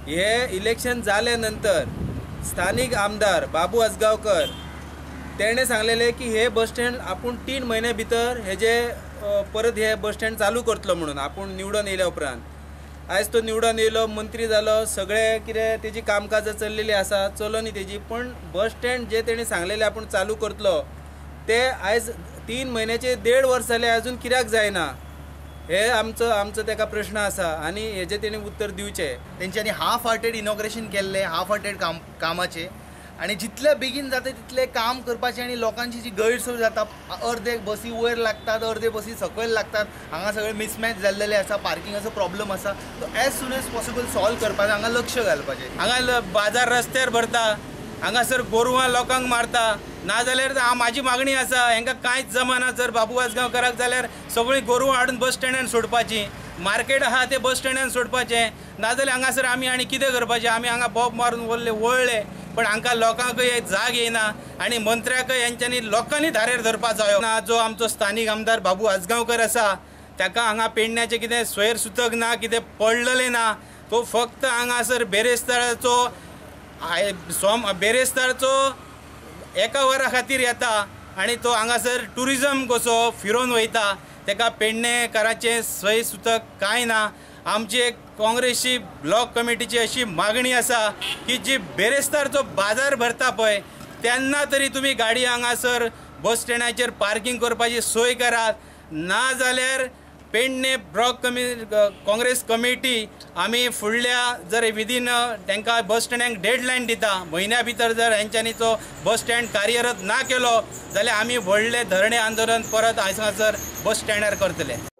हे इलेक्शन झाल्यानंतर स्थानिक आमदार बाबू आसगावकर तेणे सांगलेले की हे बस स्टँड आपण 3 महिन्या भितर हेजे परत हे बस स्टँड चालू करतलो म्हणून आपण निवडून येयल्या उपरांत। आयज तो निवडून येयलो, मंत्री जालो, सगळे कितें तेजी कामकाजां चल्लेली आसा, चलोनी तेजी, पण बस स्टँड जे तेणी सांगलेले आपण चालू करतलो ते आयज 3 महिन्याचे 1.5 वर्स जाले अजून कित्याक जायना हे आमचो तेका प्रश्न आसा आनी हेजे तेणी उत्तर दिवचें। तेंच्यांनी हाफ हार्टेड इनॉग्रेशन केल्ले, हाफ हार्टेड कामाचे आणि जितले बेगीन जाता तितले काम करपाचें आणि लोकांची जी गैरसोय जाता, अर्दे बसी वयर लागतात, अर्दे बसी सकयल लागतात, हांगा सगळे मिसमॅच जाल्लेले आसा, पार्किंगाचो प्रॉब्लम आसा, तो as soon as possible solve करपाचें, हांगा लक्ष घालपाचें। हांगा बाजार रस्त्यार भरता, हांगासर गोरवां लोकांक मारता, नाजाल्यार म्हाजी मागणी आसा हांकां कांयच जमना जर बाबू आसगांवकाराक जाल्यार सगळीं गोरवां हाडून बस स्टँडार सोडपाची, मार्केट आहा ते बस स्टँडार सोडपाचें, नाजाल्यार हांगासर आमी आनी कितें करपाचें, आमी हांगा बॉब मारून वळले पण हांकां लोकांकय जाग येना आनी मंत्र्याकय हेंच्यांनी लोकांनी धारेर धरपा जायो ना। जो आमचो स्थानीक आमदार बाबू आसगांवकर आसा ताका हांगा पेडण्याचें कितें सोयर सुतक ना, कितें पडलेलें ना, तो फक्त हांगासर बेरेस्तारचो एका वरा खातीर येता आनी तो हांगासर टुरिजम कसो फिरोन वयता, ताका पेडणेकारांचें सय सुतक कांय ना। आमची एक काँग्रेसची ब्लॉक कमिटीची अशी मागणी आसा की जी बेरेस्तारचो बाजार भरता पळय तेन्ना तरी तुमी गाडी हांगासर बस स्टँडाचेर पार्किंग करपाची सोय करात, ना जाल्यार पेडणे ब्लॉक काँग्रेस कमिटी आमी फुडल्या जर विदीन तांकां बस स्टँडाक डेडलायन दिता, म्हयन्या भितर जर हेंच्यांनी तो बस स्टँड कार्यरत ना केलो जाल्यार आमी व्हडले धरणे आंदोलन परत हांगासर बस स्टँडार करतले।